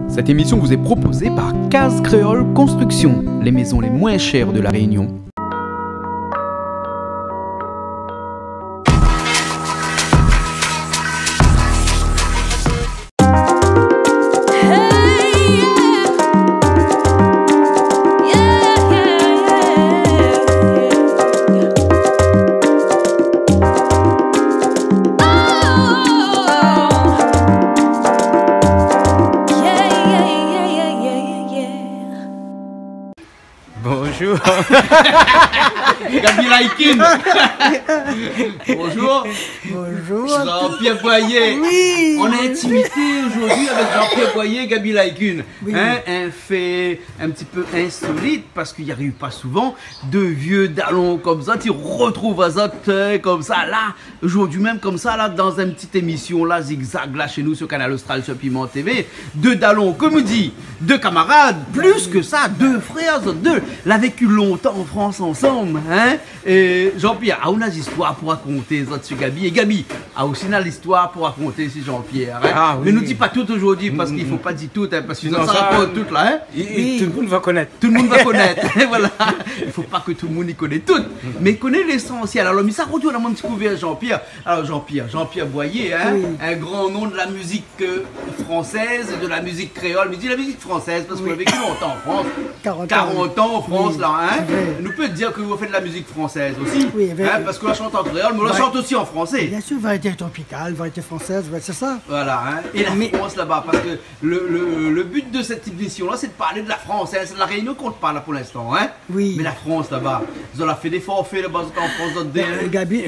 Cette émission vous est proposée par Case Créole Construction, les maisons les moins chères de la Réunion. Bonjour. Gabi Laikin. Bonjour. Bonjour. Jean-Pierre Boyer. Oui. On est intimité aujourd'hui avec Jean-Pierre Boyer et Gabi Laikin. Oui. Un fait un petit peu insolite parce qu'il n'y arrive pas souvent. Deux vieux dallons comme ça, tu retrouves à ça comme ça là, aujourd'hui même comme ça là, dans une petite émission là, zigzag là chez nous sur Canal Austral sur Piment TV. Deux dallons, comme on dit, deux camarades, plus que ça, deux frères, deux. L'a vécu longtemps en France ensemble, hein? Et Jean-Pierre, a une histoire pour raconter sur Gabi. Et Gabi a aussi une histoire pour raconter sur Jean-Pierre. Hein? Ah, oui. Mais nous dis pas tout aujourd'hui parce qu'il ne faut pas dire tout, hein, parce que Non, ça ça, raconte tout là. Hein? Oui. Tout le monde va connaître. Tout le monde va connaître. Voilà. Il ne faut pas que tout le monde y connaisse tout. Mais connaît l'essentiel. Alors, mais ça retourne à mon petit couvert Jean-Pierre. Alors, Jean-Pierre Boyer, hein, Oui. un grand nom de la musique française, de la musique créole. Mais dis la musique française parce qu'on a vécu longtemps en France. 40 ans en France, Oui. là. Hein. C'est vrai. Nous peut dire que vous faites de la musique française aussi. Oui, mais- hein, parce qu'on la chante en créole, mais on la chante aussi en français. Bien sûr, variété tropicale, variété française, c'est ça. Voilà, hein. Et la France là-bas, parce que le but de cette émission-là, c'est de parler de la France. Hein. C'est de la Réunion qu'on te parle là pour l'instant. Hein. Oui. Mais la France là-bas, ils ont fait des forfaits là-bas en France. Gabi,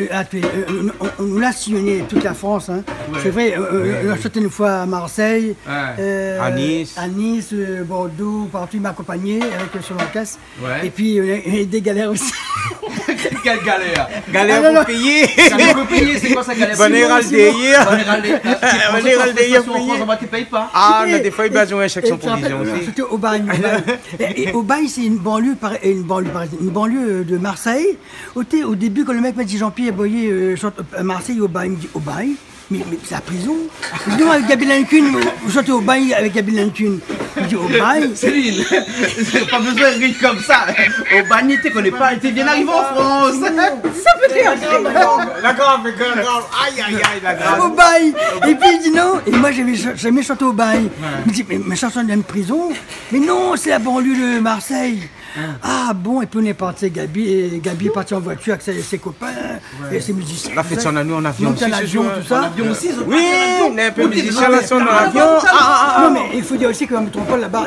on l'a sillonné toute la France. Hein. Ouais. C'est vrai, on a chanté une fois à Marseille, Ouais. À Nice. Bordeaux, partout, il m'a accompagné avec son orchestre. Ouais. Et puis, on a eu des galères aussi. Quelle galère! Galère Ah, non, pour payer. Ça nous peut payer, c'est quoi ça galère? Bonne héraldère. Bonne héraldère. Bonne héraldère En France, on va te payer pas. Ah, on a des fois, il besoin de chèque sans Et tu te rappelles, provision aussi. C'était Aubagne. Et Aubagne, c'est une banlieue parisienne, une banlieue de Marseille. Au début, quand le mec m'a dit Jean-Pierre Boyer chante à Marseille, Aubagne, il me dit Aubagne. Mais c'est la prison. Je dis non, avec Gabi Lancune, je chante au bagne avec Gabi Lancune. Je dis au bagne. Céline, c'est pas besoin de rire comme ça. Au bagne, tu connais pas, tu bien arrivé en France. Ça peut dire. La grave, aïe, aïe, aïe, la grave. Au bagne. Et puis il dit non. Et moi j'avais jamais chanté au bagne. Il me dit mais chanson d'une prison. Mais non, c'est la banlieue de Marseille. Ah bon, et puis on est parti, Gabi est parti en voiture avec ses copains et ses musiciens. La fête, on a nous en avion Monté aussi. en ce avion, soir. tout ça. Avion aussi, ils ont Oui, parti en on est un avion. peu musicien là sur l'avion. Non, mais il faut dire aussi qu'en métropole, là-bas,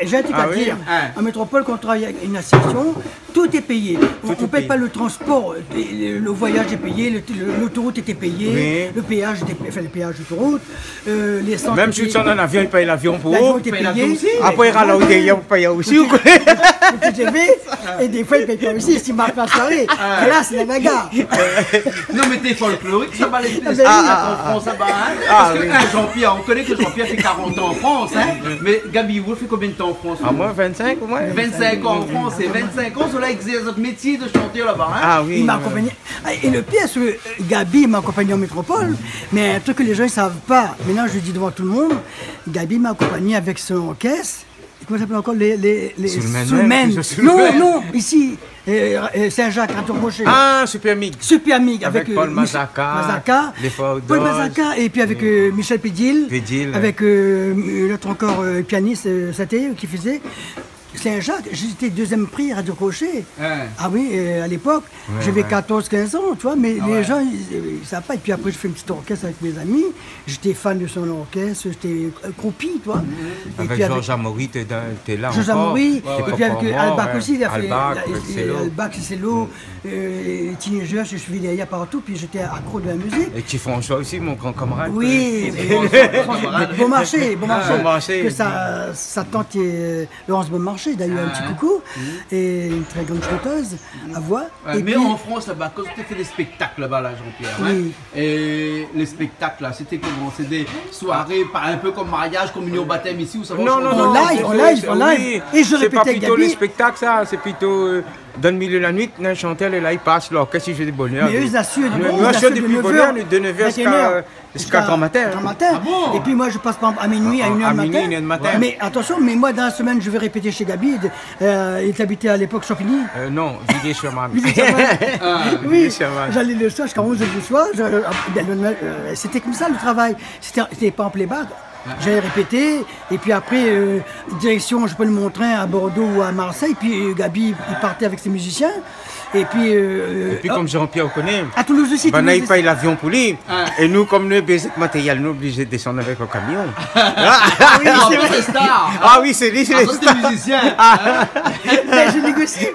j'ai un truc à oui. dire. Ah. En métropole, quand on travaille avec une association, tout est payé. On ne paye payé. pas le transport, le voyage est payé, l'autoroute était payée, Oui. le péage était payé, enfin le péage d'autoroute, l'essence. Même si tu es en avion, il paye l'avion pour l'avion eux. était paye l'avion payé. aussi. Après, il y aura là où il y a paye aussi. Ou quoi? Le TGV, et des fois, il paye pas aussi, s'il marque la soirée. Et là, c'est la bagarre. Non, mais t'es folklorique, ça va les Ah, ben oui. en France, ça va. Hein. Parce que oui. Jean-Pierre, on connaît que Jean-Pierre fait 40 ans en France. Hein. Mais Gabi, vous faites combien de temps en France? À moi, 25 au moins. 25 ans en France, et 25 ans, cela exerce votre métier de chanteur là-bas. Hein. Ah oui. Il m'a accompagné. Et le pire, c'est que Gabi m'a accompagné en métropole, mais un truc que les gens ne savent pas, maintenant je le dis devant tout le monde, Gabi m'a accompagné avec son orchestre. Comment ça s'appelle encore les Soulmen. Non, ici, Saint-Jacques, à Tourmochet. Ah, super mig. Super amigue Avec Paul Mazaka, les Paul Faudos. Mazaka, et puis avec Michel Pédil, Pédil, avec l'autre encore pianiste, Saté, qui faisait. Saint-Jacques, j'étais deuxième prix à Radio Crochet. Ouais. Ah oui, à l'époque, j'avais 14-15 ans, tu vois, mais les gens, ils ne savent pas. Et puis après, je fais une petite orchestre avec mes amis. J'étais fan de son orchestre, j'étais accroupi, tu vois. Et Avec puis Georges Amaury, t'es là Georges encore. Amaury, T'es et pas puis avec encore Albac mort, aussi, il a fait Albac, Cello. Albac, Cello, les teenagers, je suis derrière partout, puis j'étais accro de la musique. Et qui François aussi, mon grand camarade. Oui, bon marché, bon marché. Que sa tante est Laurence Bonmarché, d'ailleurs, un petit coucou, et une très grande chanteuse à voix. Ouais, Et mais puis, en France, là-bas, quand tu fait des spectacles là-bas, là, Jean-Pierre, hein, Oui. et les spectacles, là, c'était comment? C'est des soirées, un peu comme mariage, communion, baptême ici, où ça va Non, chanter? non, non. En live. Et je C'est pas répétais plutôt les Gabi. spectacles, ça. C'est plutôt dans le milieu de la nuit, un chanteur, là, il passe l'orchestre, il joue du bonheur. Mais eux, ils assurent Nous assurons depuis bonheur, de 9h jusqu'à grand matin. Ah bon? Et puis moi, je passe par à minuit, à 1h du matin. Mais attention, mais moi, dans la semaine, je vais répéter chez Gabi. Il habitait à l'époque Champigny. Non, Villiers-sur-Marne. Oui, j'allais le soir jusqu'à 11h du soir. C'était comme ça le travail. C'était pas en playback. J'allais répéter, et puis après, direction, je peux le montrer à Bordeaux ou à Marseille, puis Gabi, il partait avec ses musiciens, et puis comme Jean-Pierre connaît, à Toulouse aussi. il paye l'avion pour lui, et nous, comme nous, basic matériel, nous obligés de descendre avec le camion. Oui, c'est vrai, star. Ah oui, c'est lui, c'est les stars. musicien. Mais je négocie,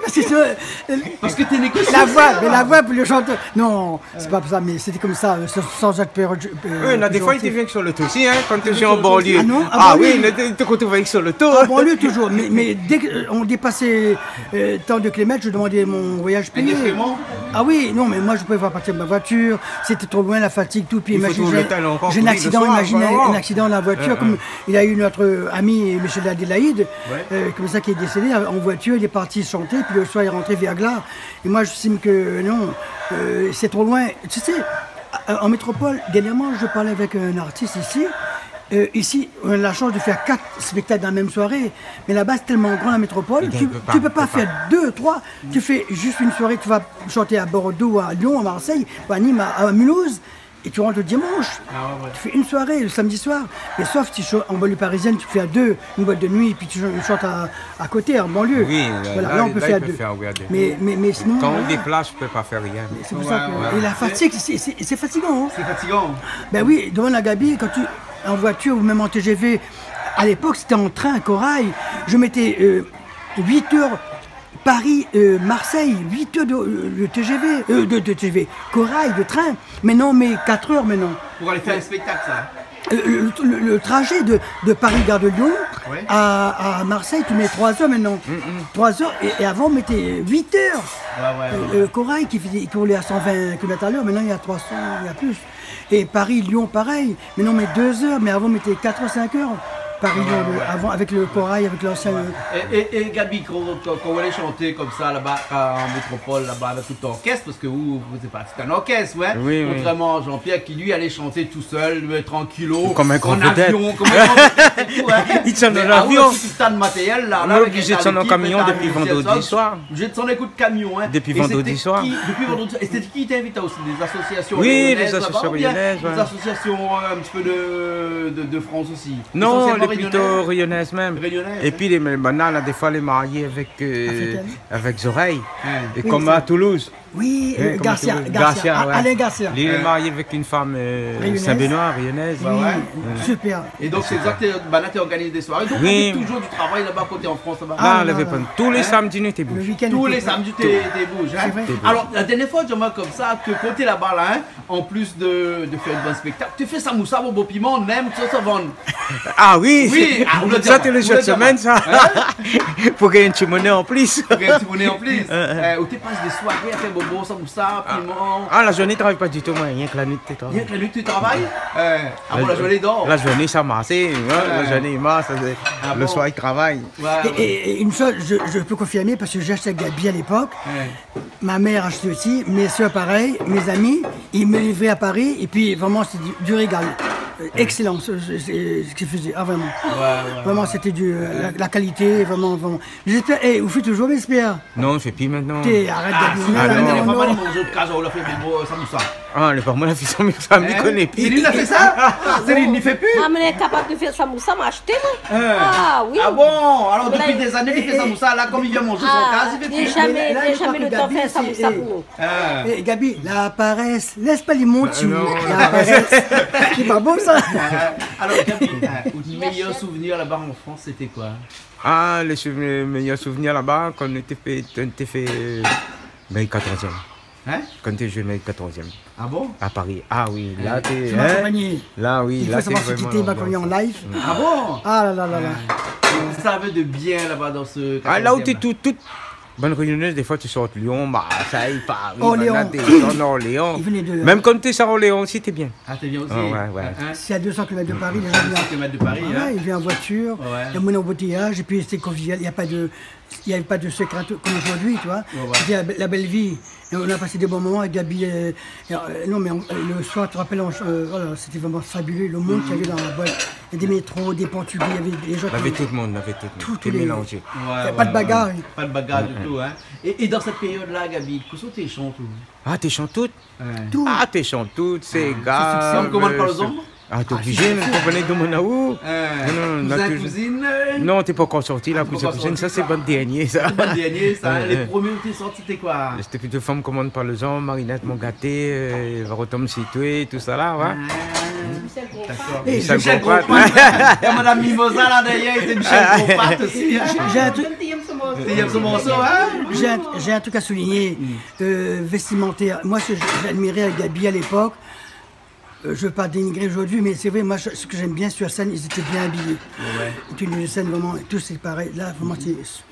Parce que t'es négocié. la voix pour le chanteur. Non, c'est pas ça, mais c'était comme ça, sans Jacques Perrot. Oui, des fois, il te vient sur le tour aussi, hein, quand tu es en banlieue. Ah non? Ah oui, il te retrouve avec sur le tour. En banlieue toujours, mais dès qu'on dépassait tant de kilomètres, je demandais mon voyage payé. Ah oui, non, mais moi je pouvais pas partir de ma voiture, c'était trop loin, la fatigue, tout. Puis j'ai un accident, imaginez un accident dans la voiture, comme il a eu notre ami M. Adélaïde, comme ça qui est décédé en voiture, il est parti chanter, puis le soir il est rentré via Glas. Et moi je estime que non, c'est trop loin. Tu sais, en métropole, dernièrement je parlais avec un artiste ici. Ici, on a la chance de faire 4 spectacles dans la même soirée, mais là-bas c'est tellement grand la métropole, tu peux pas faire 2, 3, tu fais juste une soirée, tu vas chanter à Bordeaux, à Lyon, à Marseille, à Nîmes, à Mulhouse, et tu rentres le dimanche. Tu fais une soirée le samedi soir, mais sauf si en banlieue parisienne, tu fais à 2, une boîte de nuit, et puis tu chantes à côté, en banlieue. Oui, voilà, là on peut faire à 2. Mais sinon. Quand on déplace, je peux pas faire rien. C'est pour ça que. Et la fatigue, c'est fatigant. Hein. C'est fatigant. Ben oui, devant la Gabi, quand tu. En voiture ou même en TGV, à l'époque c'était en train à Corail, je mettais 8 heures Paris-Marseille, 8 heures de TGV, de TGV, Corail, de train, mais 4 heures maintenant. Pour aller faire un spectacle, ça. Le trajet de Paris-Gare de Lyon à Marseille, tu mets 3 heures maintenant. 3 heures, et avant on mettait 8 heures. Corail qui roulait à 120 km/h, maintenant il y a 300, il y a plus. Et Paris-Lyon, pareil. Maintenant, on met 2 heures, mais avant, on mettait 4 ou 5 heures. Paris-Lyon, avant, avec le corail, avec l'ancien. Et Gabi, quand vous allez chanter comme ça, là-bas, en métropole, là-bas, avec tout l'orchestre, parce que vous êtes pas, c'est un orchestre, ouais. Oui, contrairement à Jean-Pierre, qui lui allait chanter tout seul, tranquillo. Comme un grand vedette. Comme un grand vedette et tout, hein. Il tient dans l'avion. Tout tas de matériel, là. On est obligé de sonner en camion depuis vendredi soir. Obligé de sonner coup de camion, hein. Depuis vendredi soir. Depuis vendredi soir. Et c'était qui t'invite aussi? Des associations? Oui, des associations lyonnaises. Des associations un petit peu de France aussi. Non, les plutôt rayonnaises même. Rayonnaises, et puis les bananes, des fois les mariés avec Zoreille. Et comme à Toulouse. Oui, Garcia, Alain Garcia. Il est marié avec une femme Saint-Benoît, rayonnaise. Super. Et donc c'est exact, tu organises des soirées. Donc oui. tu toujours du travail là-bas côté en France là-bas. Ah, tous les samedis, nous t'es bouge. Tous les samedis, t'es bouge. Alors la dernière fois, je me comme ça, que côté là-bas là, en plus de faire un bon spectacle, tu fais samoussa au beau piment, même ça se vend. Ah oui. Oui. Ça t'es le jeu de semaine ça. Pour gagner une petite monnaie en plus. Pour gagner une petite monnaie en plus. Où tu passes des soirées à faire bobo, samoussa, piment. Ah la journée tu travailles pas du tout moi, rien que la nuit tu travailles. Rien que la nuit tu travailles. La journée dort. La journée ça marche, la journée il marche, le soir il travaille. Et une chose, je peux confirmer parce que j'ai acheté Gabi à l'époque. Ma mère a acheté aussi, mes soeurs pareil, mes amis, ils me livraient à Paris et puis vraiment c'était du régal. Excellent ce qu'ils faisaient, vraiment. Vraiment c'était la qualité, vraiment. J'étais, vous faites toujours l'espère? Non, je fais plus maintenant. Arrête de Ah, le parlement a fait ça, mais connaît plus. Céline a fait ça? Céline n'y fait plus? Ah, mais elle est capable de faire samoussa, m'a acheté, moi. Ah, oui. Ah bon? Alors depuis des années, il fait samoussa, là, comme il vient manger son cas, il fait plus. Jamais le temps de faire samoussa pour nous. Gabi, la paresse, laisse pas les mots-tu. La paresse. C'est pas bon ça? Alors Gabi, le meilleur souvenir là-bas en France, c'était quoi? Ah, le meilleur souvenir là-bas, quand on était fait 14e. Hein? Quand tu joué 14e. Ah bon? À Paris. Ah oui, là t'es. Là oui, il faut savoir si tu t'es accompagné en live. Ah bon? Ah là là là là. Ça avait de bien là-bas dans ce. Ah là où t'es tout. Bonne réunionnaise, des fois tu sors de Lyon, bah ça y part. Orléans. Là, t'es en Orléans. Il venait de... Même quand t'es sur Orléans aussi, t'es bien. Ah, t'es bien aussi. Ah, ouais, ouais. C'est à 200 km de Paris, les gens viennent. 200 km de Paris, Voilà, hein. il vient en voiture, Ouais. il y a moins d'embouteillage, et puis c'est convivial, il n'y avait pas de secret comme aujourd'hui, tu vois. Ouais. C'était la belle vie. Et on a passé des bons moments avec Gabi. Non, mais le soir, tu te rappelles, voilà, c'était vraiment fabuleux. Le monde qu'il y avait dans la boîte. Il y a des métros, des Portugais, il y avait des gens On avait tout le monde, on avait tout le monde. Tout les- mélangé. Ouais, pas de bagarre. ouais. Pas de bagarre du tout, hein. Et dans cette période-là, Gabi, qu'est-ce que tu chantes tout? Ah, t'es chanteuse? Tout. Ah, t'es chanteuse, c'est grave. Si on commande par les hommes? Ah, t'es obligé, mais vous venez de mon aou. Non, Cousin, cousine? Non, t'es pas encore sorti, la Ah, t'es pas cousin, encore cousine, ça sorti, c'est ça. bon dernier, ça. C'est pas le dernier, ça. Ouais, Les ouais. premiers où t'es sorti, c'était quoi? C'était plutôt femme commande par les hommes, Marinette mon gâté, Varotom situé, tout ça là, ouais. D'accord. Et Michel Michel Gros-Pat. Gros-Pat. Il y a Madame Mimosa là derrière, c'est Michel Gros-Pat aussi. Hein. J'ai un truc- Tu aimes ce morceau, hein? J'ai un truc à souligner, vestimentaire. Moi, ce que j'admirais à Gabi à l'époque, je ne veux pas dénigrer aujourd'hui, mais c'est vrai, moi, ce que j'aime bien sur la scène, ils étaient bien habillés. Ouais. C'est une scène vraiment, tout c'est pareil. Là, vraiment,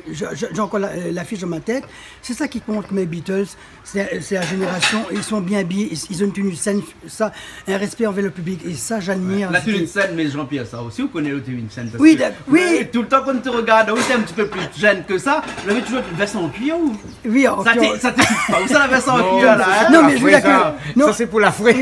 j'ai encore l'affiche dans ma tête. C'est ça qui compte, comme les Beatles. C'est la génération, ils sont bien habillés, ils ont une tenue de scène, ça, un respect envers le public. Et ça, j'admire. La tenue de scène, mais Jean-Pierre, ça aussi, vous connaissez la tenue de scène? Parce Oui, que- oui. Tout le temps qu'on te regarde, oui, t'es un petit peu plus jeune que ça, vous avez toujours une veste en cuir ou? Oui, Ça t'équipe pas, où ça la veste en cuir là? Hein? Non, mais je veux dire ça, que. Non, ça c'est pour la fouette.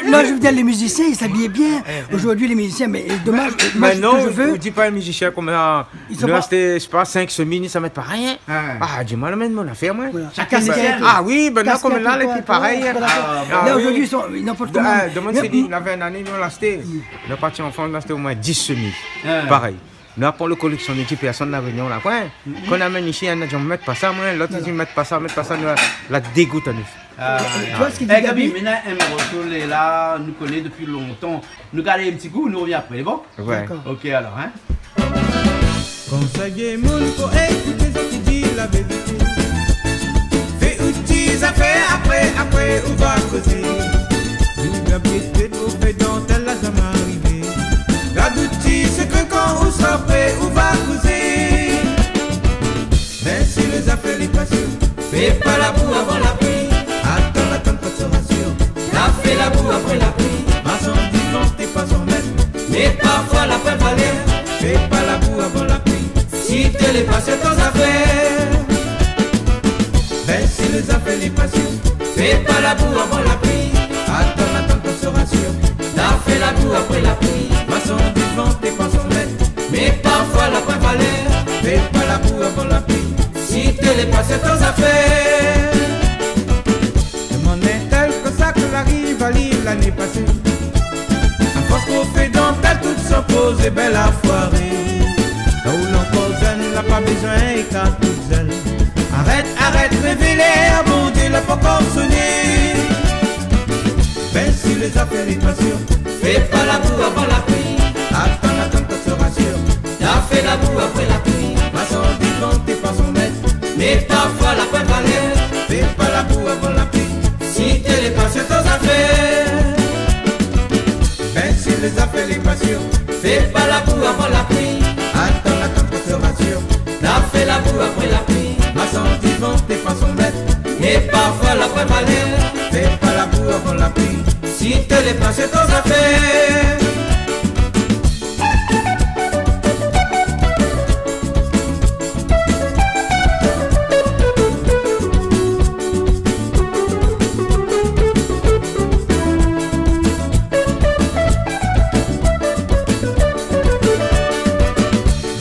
non, je veux dire, les musiciens, ils s'habillaient bien. Aujourd'hui, les musiciens, mais dommage. Moi, Mais ce non, que je veux. ne dis pas un musicien comme ça. Ils sont Nous, pas- c'était, je sais pas, 5 semaines, ça met pas rien. Ouais. Ah, dis-moi, même mon affaire, moi. Voilà. Chacun ses Casquette, musiciens. Ah oui, ben là, casquette, comme là, les quoi, plus pareils. voilà. Ah, Là, oui. aujourd'hui, ils sont n'importe comment. Demande Mais- Céline, il avait une année, nous, on l'a acheté. On est parti en France, on a acheté au moins 10 semis. Ouais. Pareil. Nous, après le collection de 10 personnes, la réunion, là, quoi. Qu'on amène ici, il y en a qui disent, mettre pas ça, moi. L'autre, ils disent, mettre pas ça, nous, la dégoûte à nous. Ah, Tu vois ce qu'il dit, Eh, Gabi, Gabi? maintenant, un morceau est là, nous connaît depuis longtemps. Nous gardons un petit coup, nous revenons après, bon? Ouais. D'accord. Ok, alors, hein? Conseiller moun faut écouter ce qui dit la vérité. Fais outils à faire après on va causer. Une bien piété au fait dentelle la jamais arrivé. La d'outils c'est que quand on sera prêt on va causer. Mais si les affaires les passions, fais pas la boue avant la pluie. Attends quand tu rassures. T'as fait la boue après la pluie. Maçon vivant t'es pas son maître. Mais parfois la paix valait. Fais pas la boue avant la pluie. Si tu les passes tes affaires. Ben si les affaires les passions. Fais pas la boue avant la pluie. Attends qu'on se rassure. T'as fait la boue après la pluie. Maçon vivant t'es pas son maître. Mais parfois la paix valait. Fais pas la boue avant la pluie. Si tu les passes tes affaires. Mon est tel que ça que l'arrive à l'île l'année passée. À force qu'on fait dans tel tout s'impose et belle à foirer. Là où l'on cause elle n'a pas besoin et qu'à toute seule. Arrête, révéler, à mon Dieu, le pas encore sonné. Ben si les affaires les passions, fais pas la boue avant la pluie. Attends qu'on se rassure. T'as fait la boue après la pluie. Maçon vivant, t'es pas son maître. Mais parfois la paix valait. Fais pas la boue avant la pluie. Si t'es les passions, tes affaires. Ben si les affaires les passions, fais pas la boue avant la pluie. Attends qu'on se rassure. T'as fait la boue après la pluie. Maçon vivant, t'es pas son maître. Mais parfois la paix valait. Fais pas la boue avant la pluie. Si t'es les passions, tes affaires.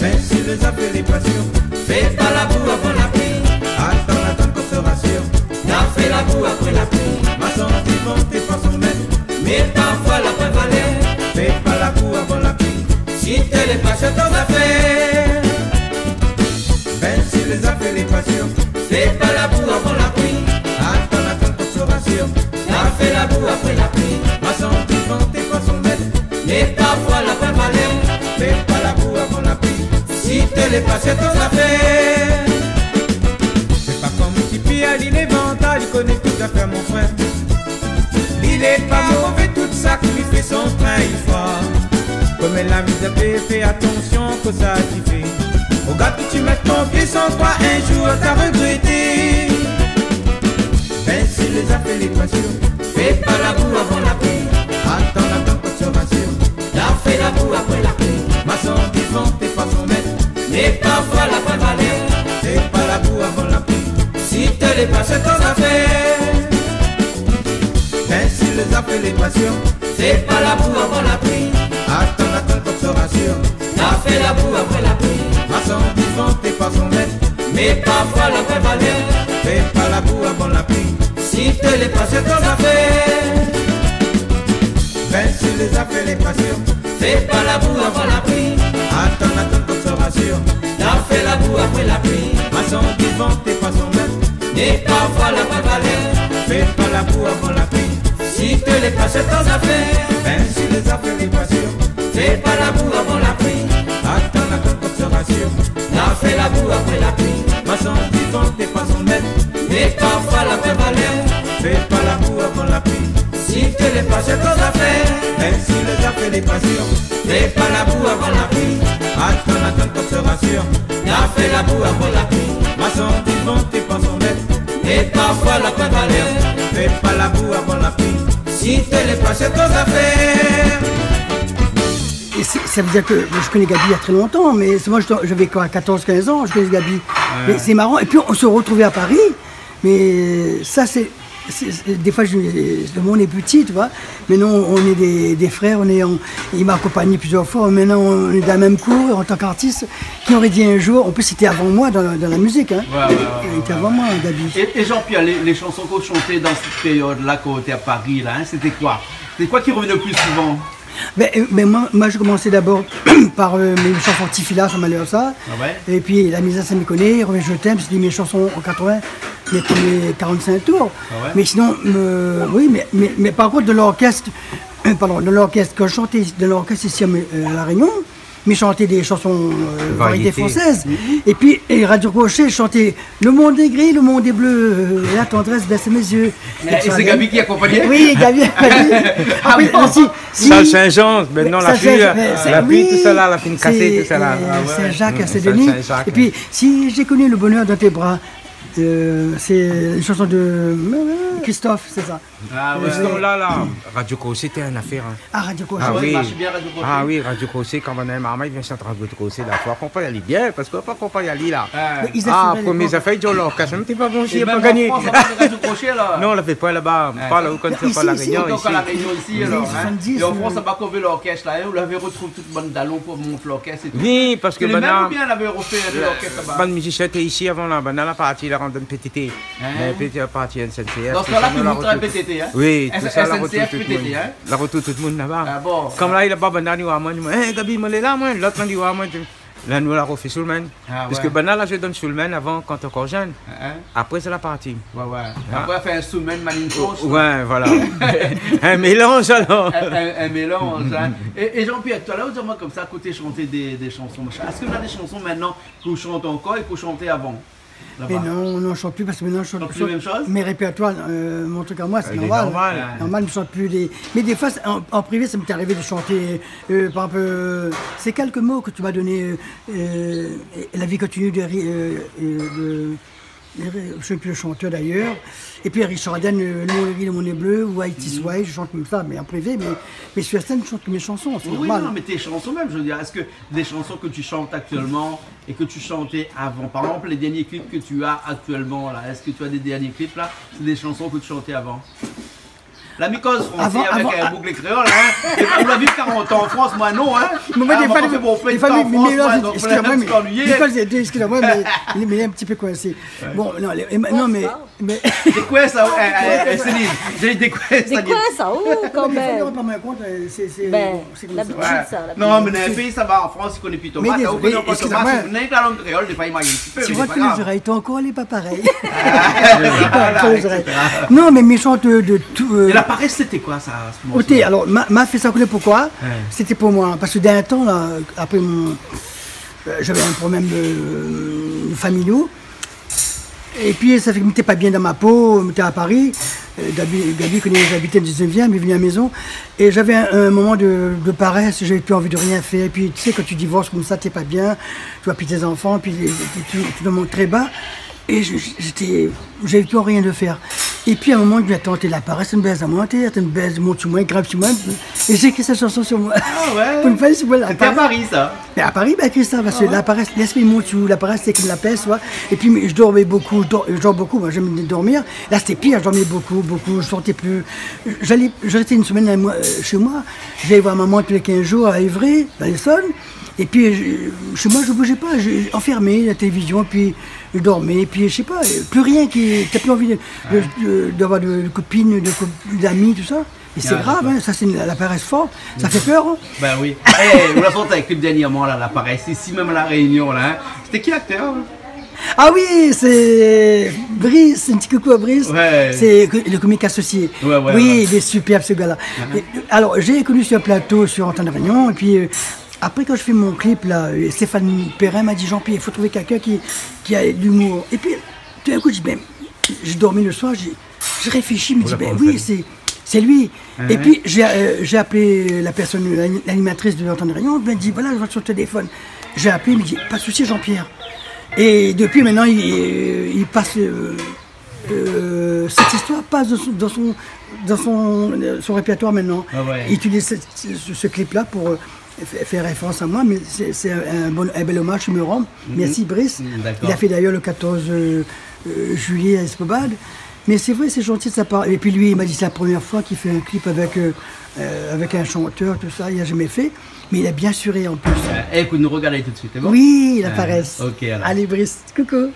Ben si les affaires les passions, fais pas la boue avant la pluie. Attends qu'on se rassure. T'as fait la boue après la pluie. Maçon vivant, t'es pas son maître. Mais parfois la paix valait. Fais pas la boue avant la pluie. Si t'es les passions, tes affaires. Ben si les affaires les passions, fais pas la boue avant la pluie. Attends qu'on se rassure. T'as fait la boue après la pluie. Maçon vivant, t'es pas son maître. Mais parfois la paix valait. Fais pas la boue avant la pluie. Si t'es les passions, tes affaires. C'est pas comme si Pierre, il est mental, il connaît tout à faire mon frère. Il est pas mauvais, tout ça qui lui fait son train, il faut. Comme elle a mis à paix, fais attention que ça t'y fait. Regarde que tu mettes ton pied sans toi, un jour t'as regretté. Ben si les a fait l'équation, fais pas la boue avant la pluie. Attends qu'on se rassure. T'as fait la boue après la pluie. Maçon vivant, t'es pas son maître, mais parfois la prévalère. Fais pas la boue avant la pluie. Si te les passes ton affaire. Ben si les a fait l'équation, fais pas la boue avant la pluie. Attends qu'on se rassure. T'as fait la boue après la pluie. Maçon vivant, t'es pas son maître, mais parfois la prévalère. Fais pas la boue avant la pluie. Si te les passes ton affaire. Ben si les a fait l'équation, fais pas la boue avant la pluie. Attends qu'on se rassure. T'as fait la boue après la pluie. Maçon vivant, t'es pas son maître, mais parfois la prévalère. Fais pas la boue avant la pluie. Si te les passes ton affaire. Ben si les a fait l'équation, fais pas la boue avant la pluie. Attends qu'on se rassure. T'as fait la boue après la pluie. Maçon vivant, t'es pas son maître, mais parfois la prévalère. Fais pas la boue avant la pluie. Si te les passes ton affaire. Ben si les a fait l'équation, fais pas la boue avant la pluie. Attends qu'on se rassure. T'as fait la boue avant la pluie. Maçon vivant, t'es pas son maître, mais parfois la prévalère. Fais pas la boue avant la pluie. Si te les passes ton affaire. Et ça veut dire que je connais Gabi il y a très longtemps, mais moi j'avais quoi, 14-15 ans, je connais Gabi. Mais c'est marrant, et puis on se retrouvait à Paris, mais ça c'est des fois le monde est petit, tu vois. Maintenant on est des frères, il m'a accompagné plusieurs fois, maintenant on est dans le même cours en tant qu'artiste. Qui aurait dit un jour, en plus c'était avant moi dans la musique, hein. Il était avant moi, Gabi. Et Jean-Pierre, les chansons qu'on chantait dans cette période-là, quand on était à Paris, là, hein, c'était quoi? C'était quoi qui revenait le plus souvent? Mais moi je commençais d'abord par mes chansons Tifila, ça m'a l'air ça. Ah ouais. Et puis La Misère ça me connaît, Reviens je t'aime, c'était mes chansons en 80, mes premiers 45 tours. Ah ouais. Mais sinon, oui, mais par contre de l'orchestre, quand je chantais de l'orchestre ici à La Réunion, mais je chantais des chansons variétés françaises. Et puis Radio Crochet, je chantais Le monde est gris, le monde est bleu, la tendresse baisse mes yeux. Et c'est Gabi qui accompagnait? Oui, Gabi. Après, Charles Saint-Jean, maintenant la pluie, tout ça là, la fine cassée, tout ça là. Saint-Jacques à Saint-Denis. Et puis, si j'ai connu le bonheur dans tes bras, c'est une chanson de Christophe, c'est ça. Ah ouais. Ce là, Radio Crochet, c'était une affaire. Hein. Ah, Radio Crochet. Ah oui. Marche bien, Radio Crochet. Ah oui, Radio Crochet, quand on a maman, il vient chanter Radio Crochet la fois. Qu'on peut y aller bien, parce qu'on peut pas y aller là. Pour mes affaires, ils ont leur casse, mais t'es pas bon, j'ai pas gagné. Radio Crochet là. Non, on l'a fait pas là-bas. Pas là où quand c'est pas la Réunion. Ici, la Réunion ici, alors. Et en France, ça n'a pas convé l'orchestre là. Vous l'avez retrouvé toute bonne dallon pour mon l'orchestre et tout. Oui, parce que les mêmes maintenant. ou bien l'avait refait l'orchestre là-bas. Bonne musicien était ici avant là. Maintenant, la partie, la randonne PTT. Mais PTT la partie NCF. Dans ce cas-là, tu montres un PTT, hein? Oui, tout ça, la retour SNCF tout le PTT, monde. hein? La retour tout le monde là-bas. Ah bon. Comme là, il a pas banani ou à moi, hey Gabi, moi, là, moi, l'autre, dit à moi, là, nous, la refait Soulman. Parce que banal, là, je donne Soulman avant, quand encore jeune. Après, c'est la partie. Ouais. Après, on fait un Soulman Malintosh. Ouais, voilà. Un mélange, alors. Un mélange, hein. Et Jean-Pierre, toi, là, dis-moi comme ça, côté chanter des chansons, est-ce que vous avez des chansons maintenant que vous chantez encore et que vous chantez avant? Mais non, je ne chante plus parce que maintenant je chante plus les mêmes choses. Mes répertoires, mon truc à moi, c'est normal. Normal, je ne chante plus des. Mais des fois, en privé, ça m'est arrivé de chanter, par exemple, ces quelques mots que tu m'as donné, la vie continue je ne sais plus le chanteur d'ailleurs. Et puis Richard Aden, Le monde est gris, le monde est bleu, ou Haïti Sway, je chante comme ça, mais en privé. Mais sur la scène, je chante mes chansons, c'est normal. Oui, non, mais tes chansons même, je veux dire, est-ce que des chansons que tu chantes actuellement et que tu chantais avant, par exemple, les derniers clips que tu as actuellement, là, est-ce que tu as des derniers clips là, c'est des chansons que tu chantais avant? La mycose française avec un boucle créole, hein. Et on a vu 40 ans en France, moi non, hein. Mais excusez-moi, mais il est un petit peu coincé. Bon, non, mais. C'est quoi ça, Céline? C'est quoi ça, quand même? C'est l'habitude, ça. Non, mais dans un pays, ça va, en France, ils connaissent plutôt pas. Vous connaissez encore ça, vous n'avez que la langue créole, des fois, il m'a un petit peu. Tu vois que les oreilles, t'as encore les pas pareils. Non, mais méchante de tout. Pareil, c'était quoi ça à ce moment-là? Alors, m'a fait ça connaître pourquoi? C'était pour moi. Parce que d'un temps, là, après j'avais un problème de familiaux. Et puis, ça fait que je n'étais pas bien dans ma peau, j'étais à Paris. Gabi connaît, j'habitais le 19e, il est venu à la maison. Et j'avais un moment de paresse, j'avais plus envie de rien faire. Et puis, tu sais, quand tu divorces comme ça, t'es pas bien. Tu vois, puis tes enfants, puis tu te montes très bas. Et j'avais plus rien de faire. Et puis à un moment, je lui ai dit, attends, t'es la paresse, tu me baises à moi, tu me baises, monte sur moi, grave sur moi. Et j'ai écrit cette chanson sur moi. Ah ouais. Pour me faire sur moi. C'était à Paris, ça. Mais à Paris, ben, Christophe, parce que la paresse, laisse-moi monter sur la paresse, c'est comme la peste, tu vois. Et puis je dormais beaucoup, je dors beaucoup, moi j'aime dormir. Là c'était pire, je dormais beaucoup, je sortais plus. Je restais une semaine chez moi, j'allais voir maman tous les 15 jours à Évry, dans l'Essonne. Et puis, chez moi, je ne bougeais pas, enfermé, la télévision, puis je dormais, puis je sais pas, plus rien t'as plus envie d'avoir de copines, d'amis, tout ça. Et c'est grave, hein, ça c'est la paresse forte, ça fait peur. Hein. Ben oui. Hey, vous la sentez avec le dernièrement, là, la paresse, ici même à La Réunion, là. Hein. C'était qui l'acteur? Ah oui, c'est Brice, un petit coucou à Brice. Ouais. C'est le comique associé. Ouais, oui, il est superbe ce gars-là. Alors, j'ai connu sur un plateau sur Antenne de Réunion, et puis après, quand je fais mon clip, là, Stéphane Perrin m'a dit, Jean-Pierre, il faut trouver quelqu'un qui a de l'humour. Et puis, tout d'un coup, je dis, ben, j'ai dormi le soir, j'ai réfléchi, je me dis, ben oui, c'est lui. Et puis, j'ai appelé la personne, l'animatrice de l'Antenne de Réunion, elle m'a dit, voilà, je vais sur le téléphone. J'ai appelé, il me dit, pas de souci, Jean-Pierre. Et depuis, maintenant, il passe... cette histoire passe dans son répertoire maintenant. Ah ouais. Il utilise ce clip-là pour... faire référence à moi, mais c'est un bel hommage, je me rends. Merci Brice. Il a fait d'ailleurs le 14 juillet à Espobad. Mais c'est vrai, c'est gentil de sa part. Et puis lui, il m'a dit c'est la première fois qu'il fait un clip avec un chanteur, tout ça, il n'a jamais fait. Mais il a bien assuré en plus. Écoute, nous regardez tout de suite, c'est bon? Oui, la paresse. Ok, alors. Allez Brice, coucou.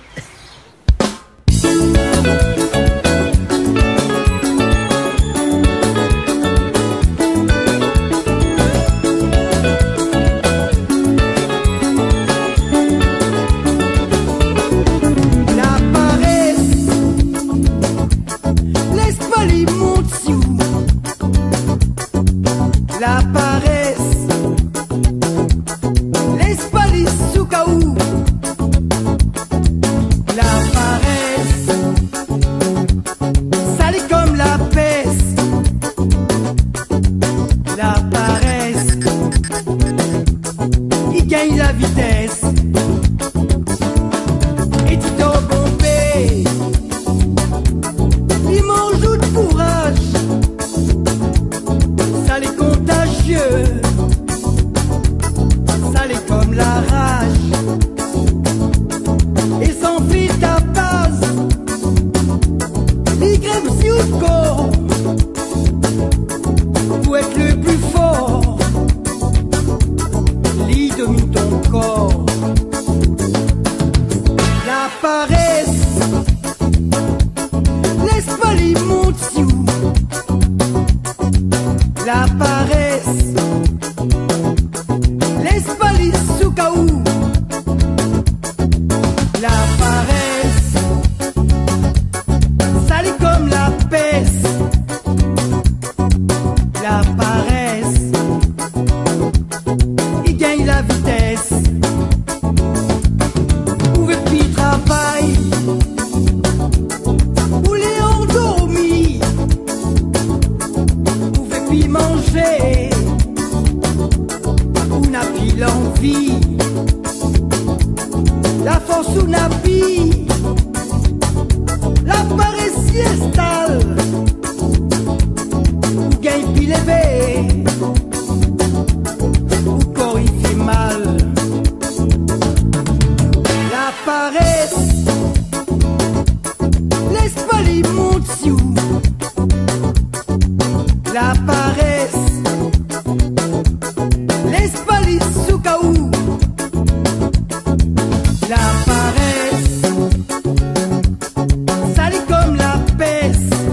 Sale comme la peste.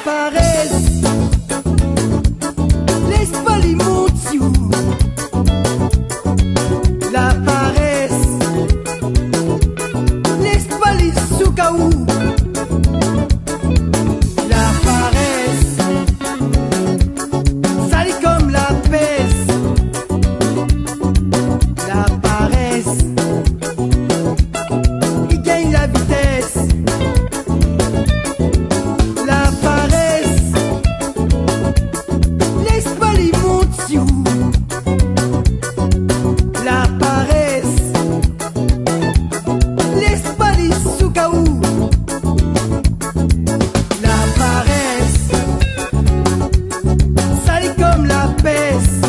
paresse, laisse pas les mots dessus. La paresse, laisse pas les sous-caou. La paresse, salie comme la peste. La paresse, il gagne la vitesse. La paresse, laisse pas les mots dessus. La paresse, laisse pas les sous-caou. La paresse, salie comme la peste.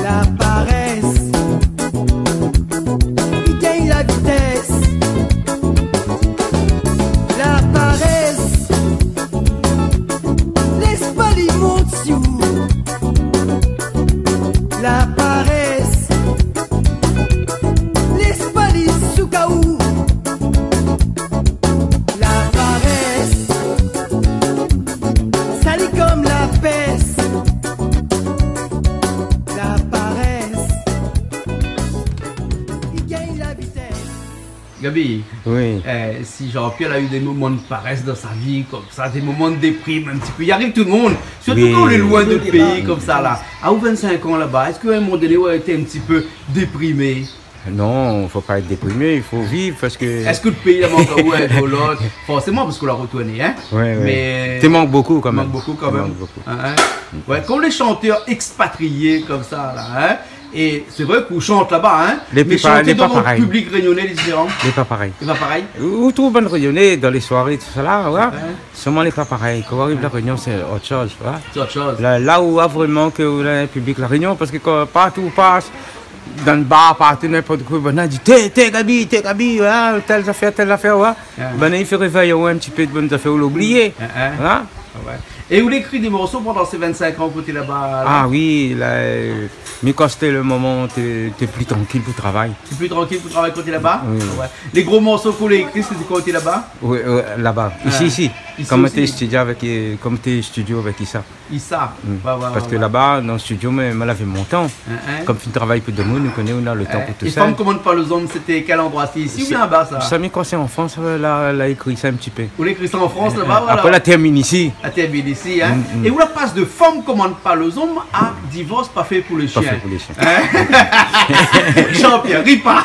La paresse, il gagne la vitesse. La paresse, laisse pas les mots dessus. La paresse, laisse pas les sous-caou. La paresse, salie comme la peste. La paresse, il gagne la vitesse. Gabi, Oui. si Jean-Pierre a eu des moments de paresse dans sa vie, comme ça, des moments de déprime un petit peu, il arrive tout le monde, surtout Oui. quand on est loin de pays comme ça là. À 25 ans là-bas, est-ce qu'à un moment donné, on a été un petit peu déprimé? Non, faut pas être déprimé, il faut vivre parce que. Est-ce que le pays a manqué ou un peu l'autre? Forcément, parce qu'on l'a retourné, hein? Ouais, ouais. Mais. Tu manques beaucoup quand même. manque beaucoup quand Tu même. manques beaucoup. Hein? Ouais, comme les chanteurs expatriés comme ça là, hein? Et c'est vrai qu'on chante là-bas, hein? Les mais pas- chanter les pas dans le pareil. public réunionnais est différent. Les pas pareil. C'est pas pareil? Ou tout bonne rayonnée dans les soirées, tout ça là, ouais. Ouais. Seulement les pas pareil. Quand arrive la réunion, c'est autre chose, ouais. C'est autre chose. Là où a vraiment que le public la réunion, parce que quand partout on passe, dans le bar, partout n'importe quoi, ben on dit t'es Gabi, ouais, telle affaire, ouais. Ben il fait réveiller ouais, un petit peu de bonnes affaires ou l'oublier. Hein? Ouais. Et où l'écrit des morceaux pendant ces 25 ans côté là-bas? Ah oui, là, mais quand c'était le moment, t'es plus tranquille pour le travail. C'est plus tranquille pour travailler côté là-bas? Oui. Ouais. Les gros morceaux qu'on a écrits, c'était côté là-bas? Oui, là-bas. Ici. Ici Comme aussi. t'es studio avec Issa. Issa. Parce que là-bas, dans le studio, mais avait mon temps. Comme tu travailles pour deux mots, nous connaissons, on a le temps pour tout Et ça. Femmes commandent pas aux hommes, c'était quel endroit? C'est ici ou bien là-bas ça? Ça, mais quand c'est en France, là, écrit ça un petit peu. Vous l'écrit ça en France là-bas? Voilà. Après, la termine ici. À termine ici, hein? Et où la passe de femmes commandent pas aux hommes à divorce pas fait pour les Pas chiens? fait pour les chiens. Jean-Pierre, ris pas!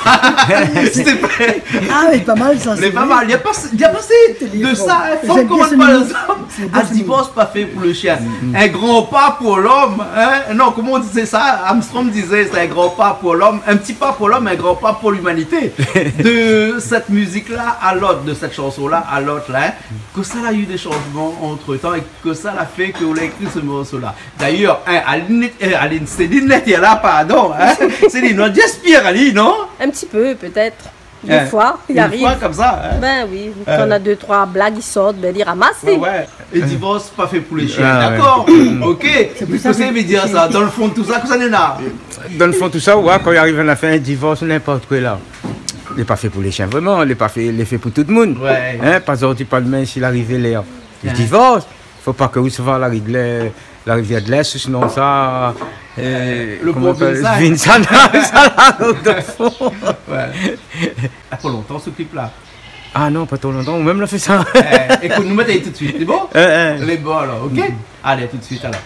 S'il te plaît! Ah, mais pas mal ça. C'est pas mal, il y a passé de ça, hein. J'aime Femme bien commande ce pas mot. aux hommes, C'est bien à ce divorce pas fait pour le chien. Un grand pas pour l'homme, hein. Non, comment on disait ça? Armstrong disait c'est un grand pas pour l'homme, un petit pas pour l'homme, un grand pas pour l'humanité. De cette musique-là à l'autre, de cette chanson-là à l'autre, là, hein, que ça a eu des changements entre temps et que ça a fait qu'on a écrit ce morceau-là. D'ailleurs, hein, Aline, Céline n'était là, pardon, hein. Céline, on j'espère, Aline, non? Un petit peu, peut-être. Des fois, il Une arrive. fois comme ça, hein. Ben oui, quand on a 2-3 blagues, ils sortent, ben ils ramassent. Ouais. Et divorce pas fait pour les chiens, Ah, ouais. d'accord? Ok. Qu'est-ce que ça veut dire ça? Dans le fond de tout ça, que ça n'est là? Dans le fond, tout ça, ouais, quand il arrive à la fin, un divorce, n'importe quoi là. Il n'est pas fait pour les chiens, vraiment. Il est fait pour tout le monde. Ouais. Hein, pas aujourd'hui, pas demain, s'il arrivait là. Le divorce, il ne faut pas que vous souvent la rivière de l'Est, sinon ça. Le comment on pont appelle- Vincent. Vincent, ça la route de fond. Ouais. Pas longtemps ce clip-là. Ah non, pas trop longtemps, on même l'a fait ça. Écoute, nous mettons tout de suite, c'est bon? Les bons alors, ok? Allez, tout de suite alors.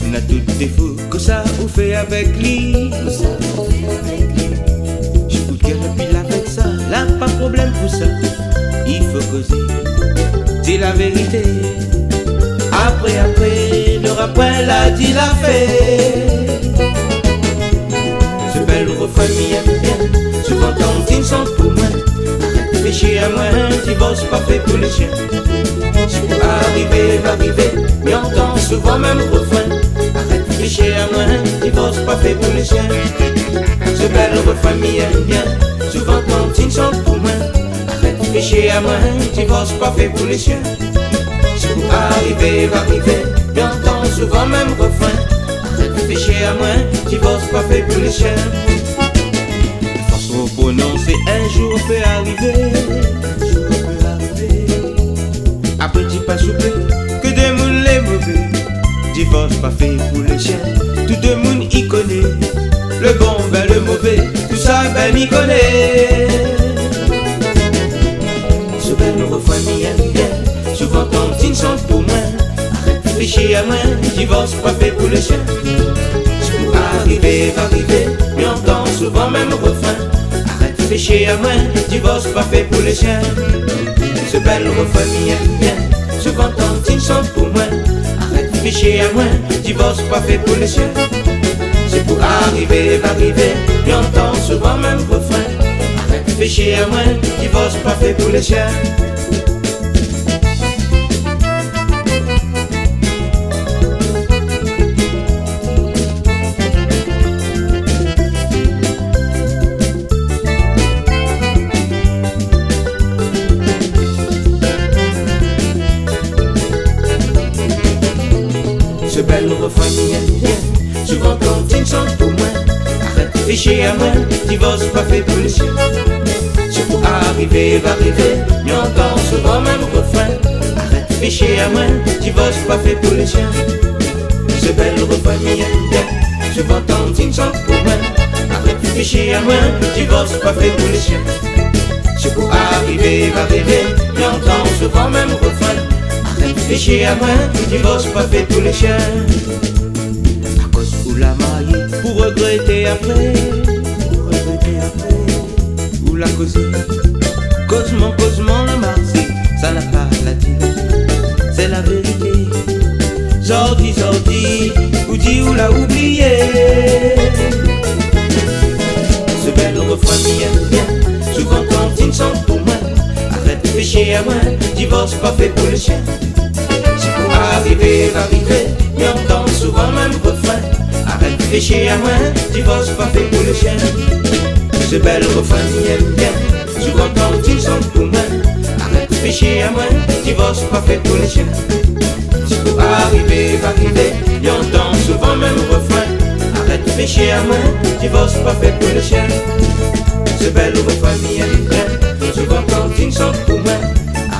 On a tout défaut que ça vous fait avec lui. Je vous dire pile avec ça, là pas problème pour ça. Il faut causer, dis la vérité. Après, le rappel a dit la fait. Ce bel refrain m'y aime bien. Souvent quand ils sont pour moi, réfléchis à moi, divorce pas fait pour les chiens. Ce qui va arriver, mais on entend souvent même refrain. Arrête de réfléchir à moi, divorce pas fait pour les chiens. Ce bel refrain m'y aime bien. Souvent quand ils sont pour moi, arrête de Réfléchis à moi, divorce pas fait pour les chiens. C'est pour arriver, j'entends souvent même refrain. Réfléchis à moi, divorce pas fait pour les chiens. Façon prononcer, un jour peut arriver. Après tu pas souper, que des moules les mauvais. Divorce pas fait pour les chiens. Tout le monde y connaît. Le bon, ben le mauvais, tout ça ben m'y connaît. Ce bel refrain m'y aime bien. Souvent quand il chante pour moi. Réfléchis à moi, divorce pas fait pour les chiens. C'est pour arriver, mais on entend souvent même refrain. Réfléchis à moi, divorce pas fait pour les chiens. Ce bel refrain m'y aime bien. Souvent quand il chante pour moi. Réfléchis à moi, divorce pas fait pour les chiens. C'est pour arriver, mais on entend souvent même refrain. Réfléchis à moi, divorce pas fait pour les chiens. Ce bel refrain m'y aime bien. Souvent quand il chante pour moi. Réfléchis à moi, divorce pas fait pour les chiens. C'est pour arriver, mais on entend souvent même refrain. Réfléchis à moi, divorce pas fait pour les chiens. Ce bel refrain m'y aime bien. Souvent quand il chante pour moi. Réfléchis à moi, divorce pas fait pour les chiens. C'est pour arriver, mais on entend souvent même refrain. Réfléchis à moi, divorce pas fait pour les chiens. À cause où la mariée, pour regretter après. Ou la causer, causement la marcie, ça n'a pas la dire. C'est la vérité. Sorti, ou dit ou l'a oublié. Ce bel refrain m'y aime bien. Souvent quand il chante pour moi. Réfléchis à moi, divorce pas fait pour les chiens. C'est pour arriver, mais on entend souvent même refrain. Réfléchis à moi, divorce pas fait pour les chiens. Ce bel refrain m'y aime bien. Souvent quand il chante pour moi. Réfléchis à moi, divorce pas fait pour les chiens. C'est pour arriver, mais on entend souvent même refrain. Réfléchis à moi, divorce pas fait pour les chiens. Ce bel refrain m'y aime bien. Souvent quand il chante pour moi.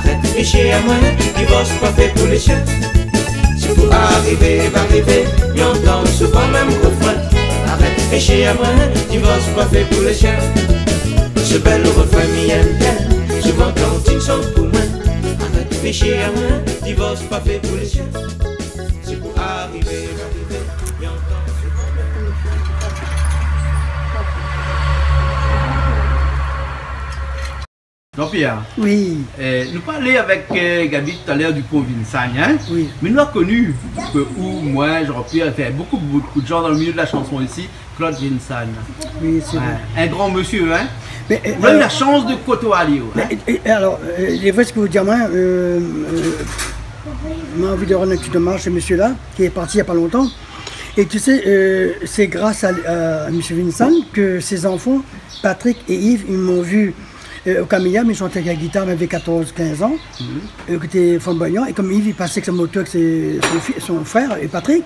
Réfléchis à moi, divorce pas fait pour les chiens. C'est pour arriver, mais on entend souvent même refrain. Réfléchis à moi, divorce pas fait pour les chiens. Ce bel refrain m'y aime bien. Souvent quand il chante pour moi. Réfléchis à moi, divorce pas fait pour les chiens. C'est pour arriver, mais on entend souvent même Jean-Pierre, Oui, nous parlais avec Gabi tout à l'heure du pont Vincennes, hein? oui. Mais nous avons connu, que où moi, Jean-Pierre, fait beaucoup de gens dans le milieu de la chanson ici, Claude Vincennes. Oui, c'est vrai. Un grand monsieur, hein? Mais, On a eu la chance de côtoyer. Hein? alors, les vrais, ce que vous dire, moi, m'a envie de rendre un petit hommage à ce monsieur-là, qui est parti il n'y a pas longtemps. Et tu sais, c'est grâce à M. Vincent que ses enfants, Patrick et Yves, ils m'ont vu au Camélia, mais ils chantaient avec la guitare, mais avait 14-15 ans, qui était flamboyant. Et comme Yves, il passait avec sa moto avec son frère et Patrick,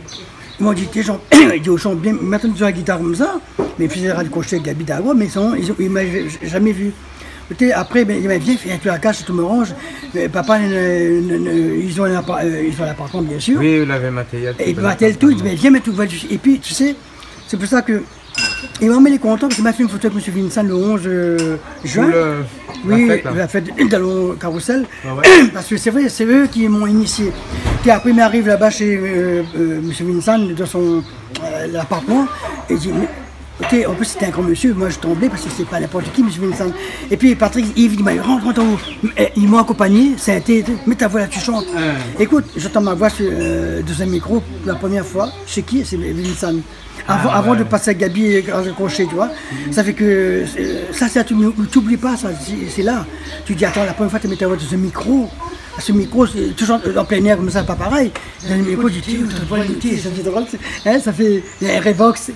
ils m'ont dit, il dit, on chante bien, maintenant tu as la guitare comme ça, mais ils faisaient le crochet avec Gabi d'Agua, mais ils ne m'avaient jamais vu. Après, il m'a dit, viens, tu la caches, tu me ranges. Papa, ils ont l'appartement, bien sûr. Oui, vous l'avez maté. Et il matait tout, il dit, viens, mets tout. Et puis, tu sais, c'est pour ça que. Il m'a mis content parce qu'il m'a fait une photo avec M. Vincent le 11 juin. Oui, la fête d'Allons Carrousel. Ah ouais. Parce que c'est vrai, c'est eux qui m'ont initié. Puis après, il m'arrive là-bas chez M. Vincent, dans son appartement, et il dit, ok, en plus c'était un grand monsieur, moi je tremblais parce que c'est pas n'importe qui, M. Vincent. Et puis Patrick, Yves, il m'a dit, rentre en haut. Ils m'ont accompagné, ça a été, mets ta voix là, tu chantes. Écoute, j'entends ma voix dans un micro pour la première fois. Chez qui? C'est Vincent. Avant de passer à Gabi et à Crochet, tu vois. Ça fait que, ça tu n'oublies pas, ça, c'est là. Tu dis, attends, la première fois tu mets ta voix dans ce micro. Ce micro, c'est toujours en plein air comme ça, pas pareil. Dans le micro, tu dis, ça fait drôle, hein, ça fait un Revox.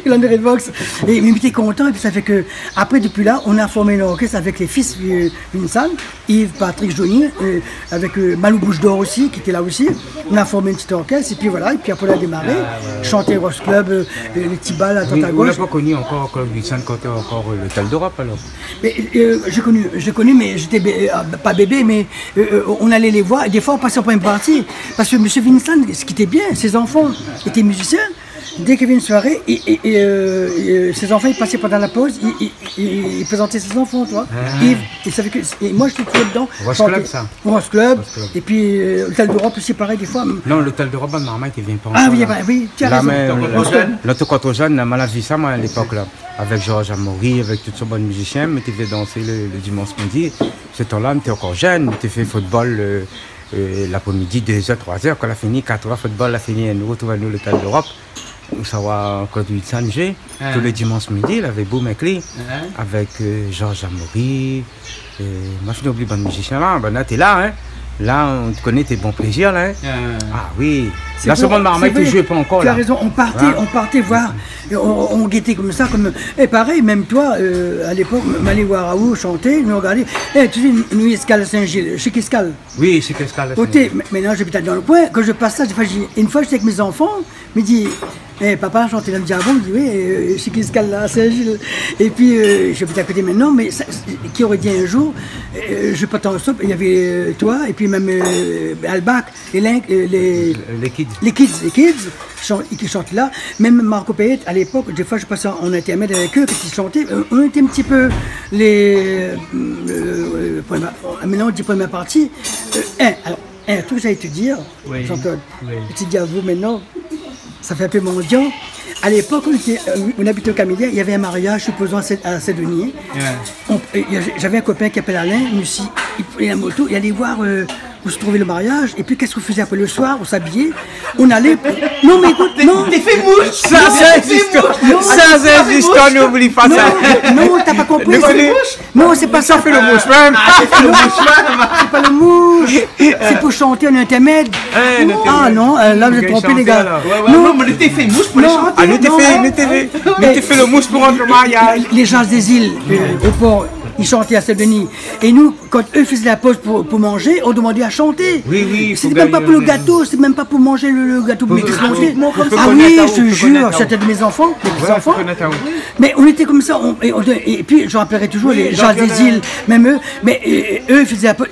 Glanderet Vox. Et mais j'étais content, et puis ça fait que, après, depuis là, on a formé un orchestre avec les fils Vincent, Yves, Patrick, Johnny, avec Malou Bouche d'Or aussi, qui était là aussi. On a formé une petite orchestre, et puis voilà, et puis après on a démarré, chanter Rose Club, les petits balles à droite à On gauche. n'a pas connu encore Club Vincent quand tu encore le Tal d'Europe alors. Mais j'ai connu, mais j'étais pas bébé, mais on allait les voir, et des fois on passait en première partie, parce que M. Vincent, ce qui était bien, ses enfants étaient musiciens. Dès qu'il y avait une soirée, ses enfants ils passaient pendant la pause, ils présentaient ses enfants, tu vois. Yves, et moi j'étais toujours dedans. Rose Club, ça. Rose Club, et puis le Tal d'Europe aussi pareil des fois. Non, le Tal d'Europe, normalement, il ne vient pas encore. Ah oui, là. oui, tu as Là, raison. mais l'autre quand jeune, on a vu ça moi, à l'époque là. Avec Georges Amaury, avec tous ces bons musiciens, mais tu fais danser le dimanche midi. Ce temps-là, tu étais encore jeune, tu fais football l'après-midi, 2h, 3h, quand on a fini, 4h, football, on a fini, nous retrouvons le Tal d'Europe. Où ça va Claude Sanger, tous les dimanches midi, il avait Boum Ekli, avec Georges Amaury, moi je n'oublie pas de musicien là, ben là tu es là, hein. Là on te connaît tes bons plaisirs là. Hein. Ah oui, la seconde marmaille tu jouais pas encore tu là. Tu as raison, on partait voir, on guettait comme ça, et pareil, même toi, à l'époque, m'allais voir Raoult chanter, nous regarder, tu sais, nous escale à Saint-Gilles, chez Kescal. Oui, chez Kescal. Maintenant j'habite dans le coin, quand je passe ça, une fois j'étais avec mes enfants, me dit, papa chantait dans le diabon, me dit oui, chez Kescal là, à Saint-Gilles. Et puis j'habite à côté maintenant, mais ça, qui aurait dit un jour, je pas t'en stop, il y avait toi, et puis même Albac, les kids qui chantent là, même Marco Payet, à l'époque, des fois je passais en intermède avec eux, qui chantaient, on était un petit peu maintenant on dit première partie, alors, un truc que j'allais te dire, Jean-Claude, je te dis à vous maintenant, ça fait un peu mendiant. À l'époque, on habitait au Camélia, il y avait un mariage, supposons, à Saint-Denis. J'avais un copain qui appelait Alain, il prenait la moto, il allait voir où se trouvait le mariage, et puis qu'est-ce qu'on faisait après le soir, on s'habillait, on allait... Non mais écoute, non... T'es fait mouche. Ça c'est existant, n'oublie pas ça. Non, t'as pas compris. Non, c'est pas ça. Ça fait le mouche même. C'est pas le mouche. C'est pour chanter en intermède. Ah non, là vous êtes trompés les gars. Non, mais t'es fait mouche pour les chanter. Ah, nous t'es fait le mouche pour rentrer au mariage. Les gens des îles, au port, ils chantaient à Saint-Denis. Et nous, quand eux faisaient la pause pour manger, on demandait à chanter. Oui. C'était même pas pour le gâteau, c'est même pas pour manger le gâteau. Mais ah oui, je te jure, c'était de mes enfants, mes enfants. Mais on était comme ça, et puis je rappellerai toujours les gens des îles, même eux, mais eux ils faisaient la pause.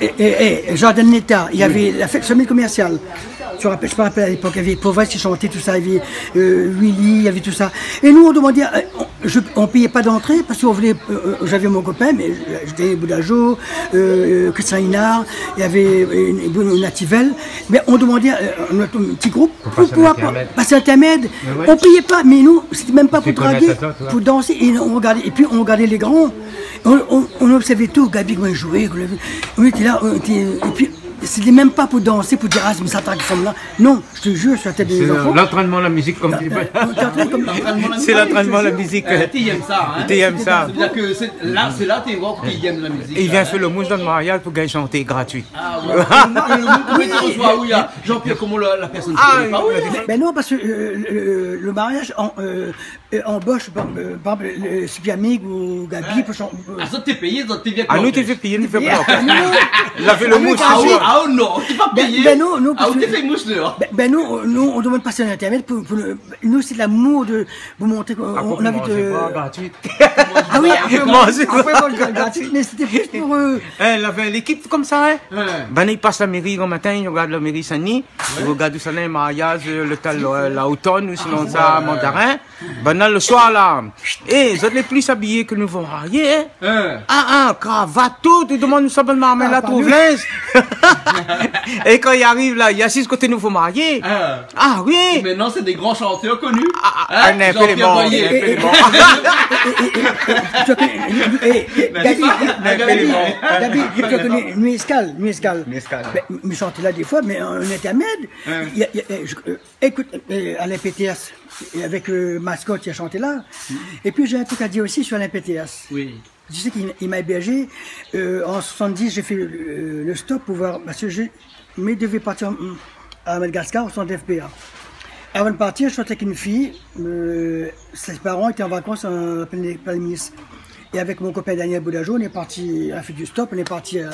Jardin d'État, il y avait la fête semaine commerciale. Je me rappelle à l'époque, il y avait Pauvres qui chantait tout ça, il y avait Willy, il y avait tout ça. Et nous, on demandait, on ne payait pas d'entrée parce qu'on voulait, j'avais mon copain, mais j'étais Boudajo, Christian Hinard, il y avait Nativelle, mais on demandait notre petit groupe pour pouvoir passer intermède. On ne payait pas, mais nous, c'était même pas pour draguer, pour danser, et on regardait, et puis on regardait les grands, on observait tout, Gabi comment il jouait, on était là, et puis c'était même pas pour danser, pour dire ah mais ça qui sont là. Non, je te jure, sur la tête des enfants. C'est l'entraînement de la musique comme tu dis. C'est l'entraînement de la musique. Tu aimes ça, hein? Tu aimes ça. C'est-à-dire que c'est là tu vois qu'il aime la musique. Il vient faire le mouche dans le mariage pour gagner chanter gratuit. Ah ouais. Où il y a Jean-Pierre, comment la personne ne pas. Ben non, parce que le mariage embauche par exemple Spiamig ou Gabi pour chanter. Ah ça t'es payé, ça t'es bien. Ah nous t'es fait payer, nous fait pas. Il a fait le mouche. Ah non, t'es pas payé. Ben non, ah t'es fait mouche dehors. Ben nous on demande de passer un intermède pour nous c'est l'amour de vous montrer qu'on a vu de gratuit. Ah oui, après gratuit, mais c'était plus pour elle avait l'équipe comme ça, hein. Ben il passe la mairie le matin, il regarde la mairie Saint-Denis, il regarde où ça est, mariage, le tal la automne ou sinon ça mandarin. Ben là le soir là, vous êtes les plus habillés que nous vont marier, hein. Cravate tout, tu demandes une sabelle marmelle la trouve linge. Et quand il arrive là, il y a 6 côtés nouveaux mariés. Ah oui. Maintenant c'est des grands chanteurs connus. Un peu les morts. Gabi, tu connais Nuit Escale. Mais chanter là des fois, mais en intermède. Écoute, Alain PTS, avec Mascotte, il a chanté là. Et puis j'ai un truc à dire aussi sur Alain PTS. Oui. Tu sais qu'il m'a hébergé. En 70, j'ai fait le stop pour voir, parce que je devais partir à Madagascar au centre FPA. Avant de partir, je sortais avec une fille. Ses parents étaient en vacances en Palmis. Et avec mon copain Daniel Boudajo, on est parti, on a fait du stop, on est parti à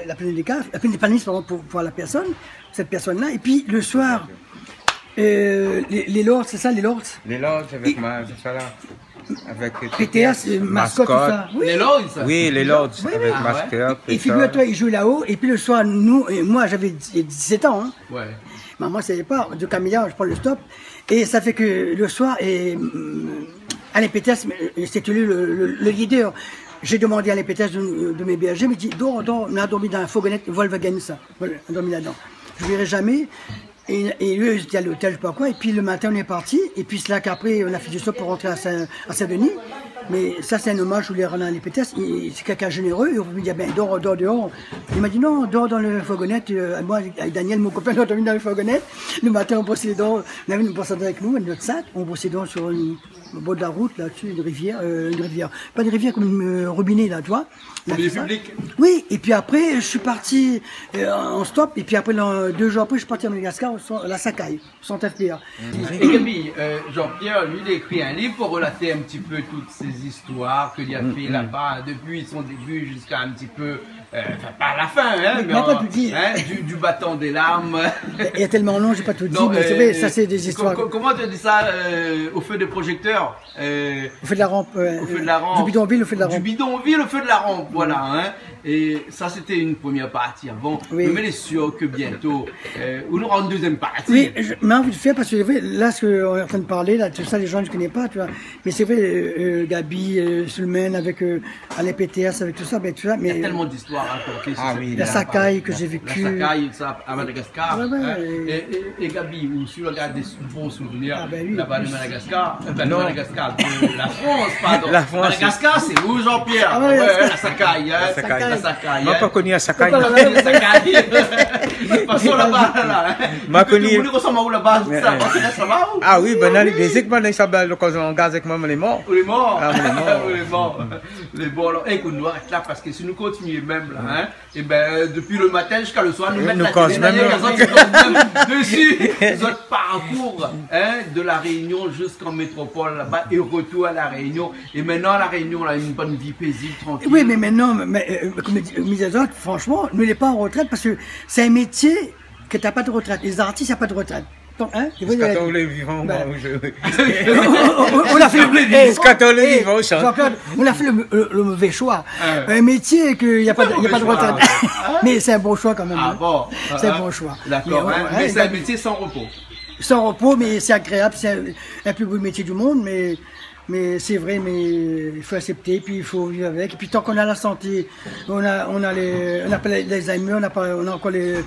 la plaine des Caves, la plaine des Palmis, pardon, pour voir la personne, cette personne-là. Et puis le soir, les Lords, c'est ça, les Lords? Les Lords avec c'est ça là. Avec PTS, mascotte, tout ça. Oui. Les Lords, ça. Oui, les Lords Oui, avec oui. mascotte. Et figure-toi, ils jouent là-haut. Et puis le soir, moi j'avais 17 ans. Hein. Ouais. Maman ne savait pas, de Camilla, je prends le stop. Et ça fait que le soir, Alain Péters, c'était lui le leader. J'ai demandé à Alain Péters de m'héberger, il m'a dit, dors, on a dormi dans la fourgonnette Volkswagen, ça. Voilà, on a dormi là-dedans. Je ne verrai jamais. Et lui, j'étais à l'hôtel, je sais pas quoi. Et puis le matin, on est parti. Et puis c'est là qu'après, on a fait du stop pour rentrer à Saint-Denis. Mais ça, c'est un hommage, je voulais rendre à l'épétesse. C'est quelqu'un généreux. Et on me dit, ben, dors dehors. Il m'a dit, non, dors dans le fourgonnette. Moi, avec Daniel, mon copain, on a dormi dans le fourgonnette. Le matin, on brossait les dents. On avait une brosse à dents avec nous, notre sac. On brossait les dents sur au bord de la route, là-dessus, une rivière. Pas une rivière, comme une robinet, là, tu vois. Robinet public. Oui, et puis après, je suis parti en stop. Et puis après, 2 jours après, je suis parti à Madagascar, la Sakai, sans FPA. Et Gabi, Jean-Pierre, lui, il a écrit un livre pour relater un petit peu toutes ces histoires qu'il a fait là-bas, depuis son début jusqu'à un petit peu, enfin pas à la fin, hein, mais pas tout dit. Hein, du bâton des larmes. Il y a tellement long, j'ai pas tout dit, mais c'est vrai, ça c'est des histoires. Comment tu dis ça au feu des projecteurs Au feu de la rampe. Au feu de la rampe. Du bidonville au feu de la rampe. Du bidonville au feu de la rampe, voilà. Hein. Et ça, c'était une première partie avant. Oui. Mais il est sûr que bientôt, on aura une deuxième partie. Oui, j'ai envie de faire parce que là, ce qu'on est en train de parler, là, tout ça, les gens ne connaissent pas, tu vois. Mais c'est vrai, Gabi, Sulman, avec Alain PTS, avec tout ça, ben, tu vois. Mais il y a tellement d'histoires à raconter. Ah oui, la Sakai que j'ai vécu. La Sakai, ça, à Madagascar. Ouais, Hein. Et Gabi, ou si on regarde des bons souvenirs Ah, ben oui. là-bas de Madagascar, Non. Madagascar, de la France, pardon. La France. Madagascar, c'est où, Jean-Pierre? Ah ouais, la Sakai, hein. La Sakai. La Sakai. Moi, pas connu à Sakai. La Sakai. Passons là-bas, là. Ma connu. Vous ressemblez à où là-bas? Ça va où? Ah oui, ben là, les basiques, ben, ils s'appellent l'occasion en gaz avec moi, mais les morts. On est morts. Ah, on est morts. On est morts. Les bons, alors, écoute, nous arrête là parce que si nous continuons même là, hein, et ben, depuis le matin jusqu'à le soir, nous mettons la cause télé même derrière, les autres, ils tombent même dessus. Notre parcours, hein, de la Réunion jusqu'en métropole là-bas et retour à la Réunion. Et maintenant, à la Réunion, on a une bonne vie paisible, tranquille. Oui, mais maintenant, comme disent les autres, franchement, ne l'est pas en retraite parce que c'est un métier que tu n'as pas de retraite. Les artistes, il n'y a pas de retraite. Donc, hein, Quand on est vivant, Ben. on on a fait le Quand on est vivant, on a fait le mauvais choix. Un métier qu'il n'y a pas de retraite. Mais c'est un bon choix quand même. Ah hein. bon. C'est un bon choix. D'accord, Mais, hein, mais c'est un métier sans repos. Sans repos, mais c'est agréable, c'est un plus beau métier du monde, mais c'est vrai, mais il faut accepter, puis il faut vivre avec. Et puis tant qu'on a la santé, on a pas les Alzheimer, on a encore les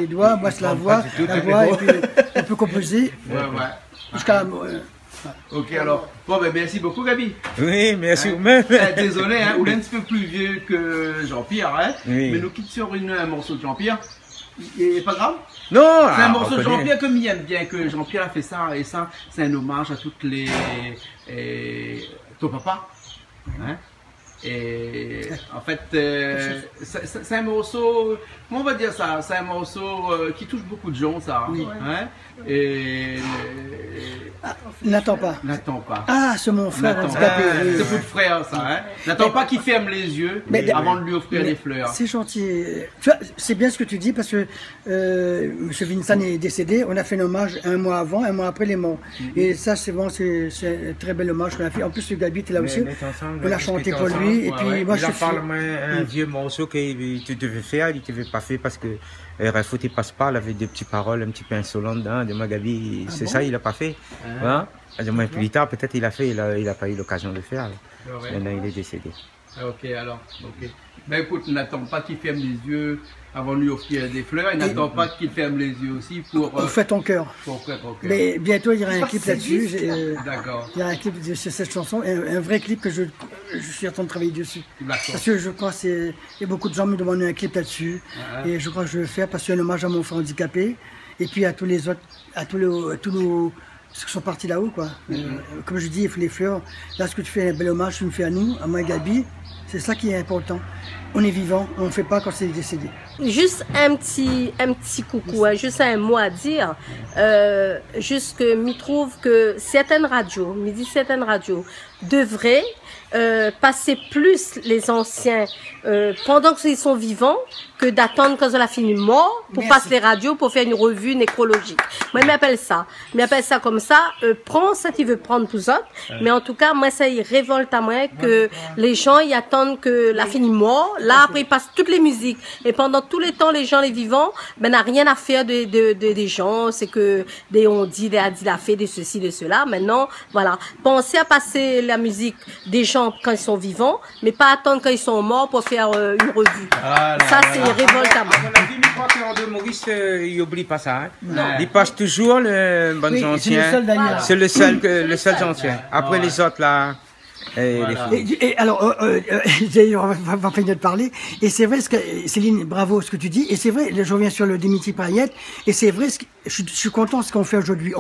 doigts, moi c'est la voix, et puis on peut composer Ouais. jusqu'à Ok, alors. Bon, ben merci beaucoup, Gabi. Oui, merci vous-même. Désolé, hein, on est un petit peu plus vieux que Jean-Pierre, hein, Oui. mais nous quitte sur un morceau de Jean-Pierre. Et pas grave. Non, C'est un morceau de Jean-Pierre comme il aime bien que Jean-Pierre a fait ça, et ça, c'est un hommage à toutes les. Ton papa. Hein? Et en fait, c'est un morceau, comment on va dire ça? C'est un morceau qui touche beaucoup de gens, ça. Oui. Hein? Et. n'attends pas. N'attends pas. Ah, c'est mon frère N'attends handicapé. pas. oui. C'est votre frère, ça. Hein? N'attends pas qu'il ferme les yeux Mais- avant de lui offrir Mais des fleurs. C'est gentil. Tu vois, c'est bien ce que tu dis parce que M. Vincent est décédé. On a fait un hommage un mois avant, un mois après les morts. Et ça, c'est bon, c'est un très bel hommage qu'on a fait. En plus, le Gabi était là aussi. On a chanté pour lui. Et puis, moi, je Il a suis parlé un vieux morceau qu'il devait faire, il ne devait pas faire parce que Rafout passe pas, il avait des petites paroles un petit peu insolentes de Magabi. C'est ça, il n'a pas fait. Hein? Plus tard, peut-être il a fait, il n'a pas eu l'occasion de faire. Ouais. Maintenant, il est décédé. Ok, alors, ok. Ben écoute, n'attends pas qu'il ferme les yeux avant de lui offrir des fleurs, et n'attends pas qu'il ferme les yeux aussi pour fait ton cœur. faire ton cœur. Mais bientôt, il y aura un clip là-dessus. D'accord. Il y a un clip sur cette chanson, un vrai clip que je suis en train de travailler dessus. D'accord. Parce que je crois qu'il y a beaucoup de gens me demandent un clip là-dessus. Et je crois que je vais le faire parce que c'est un hommage à mon frère handicapé. Et puis à tous les autres, à tous nos ceux qui sont partis là-haut, quoi. Comme je dis, les fleurs. Là, ce que tu fais un bel hommage, tu me fais à nous, à moi et Gabi. C'est ça qui est important. On est vivant, on ne fait pas quand c'est décédé. Juste un petit coucou, hein, juste un mot à dire. Juste que je trouve que certaines radios devraient passer plus les anciens pendant qu'ils sont vivants que d'attendre quand ils ont fini mort pour passer les radios pour faire une revue nécrologique. Moi, je m'appelle ça. Je m'appelle ça comme ça. Prends ça qu'il veut prendre tous autres. Mais en tout cas, moi, ça y révolte à moi que les gens y attendent que la fini mort. Là, après, ils passent toutes les musiques. Et pendant tous les temps, les gens, les vivants, ben, n'a rien à faire des gens. C'est que on dit, a dit la fait, de ceci, de cela. Maintenant, voilà. Pensez à passer la musique des gens quand ils sont vivants, mais pas attendre quand ils sont morts pour faire une revue. Ça, c'est révolte à moi. À mon avis, je crois qu'André Maurice, il n'oublie pas ça. Hein. Il passe toujours le bon ancien. C'est le seul ancien. Après les autres, là. Et alors, on va finir de parler. Et c'est vrai, Céline, bravo ce que tu dis. Et c'est vrai, je reviens sur le Dimitri Payet. Et c'est vrai, je suis content de ce qu'on fait aujourd'hui.